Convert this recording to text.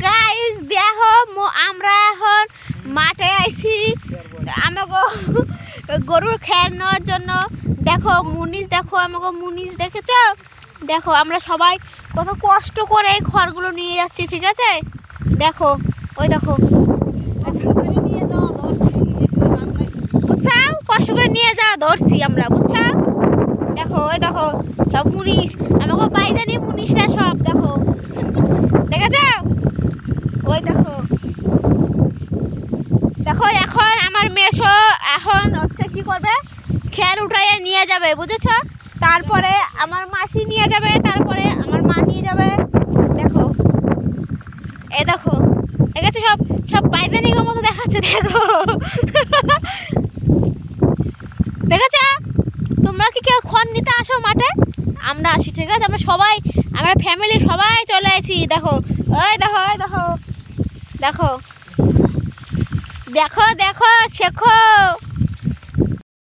Guys দেখো আমরা এখন মাঠে আইছি আমাকে গরুর খেয়াল নেওয়ার জন্য। দেখো মুনিশ, দেখো আমাকে মুনিশ দেখেছো? দেখো আমরা সবাই কত কষ্ট করে এই খড়গুলো নিয়ে যাচ্ছি, ঠিক আছে? দেখো ওই দেখো বুঝছাও, কষ্ট করে নিয়ে যাওয়া ধরছি আমরা, বুঝছাও? দেখো ওই দেখো সব মুনিশ, আমাকে বাইদানি মুনিশরা সব দেখো, দেখেছ? ওই দেখো দেখো এখন আমার মেশো এখন হচ্ছে কি করবে, খের উঠাইয়ে নিয়ে যাবে, বুঝেছ? তারপরে আমার মাসি নিয়ে যাবে, তারপরে আমার মা নিয়ে যাবে। দেখো এই দেখো, ঠিক আছে? সব সব পায়দানির মতো দেখাচ্ছে, দেখো দেখেছ? তোমরা কি কেউ খড় নিতে আসো মাঠে? আমরা আসি, ঠিক আছে? আমরা সবাই, আমরা ফ্যামিলি সবাই চলে আসি। দেখো ওই দেখো, ওই দেখো, দেখো দেখো দেখো শেখো।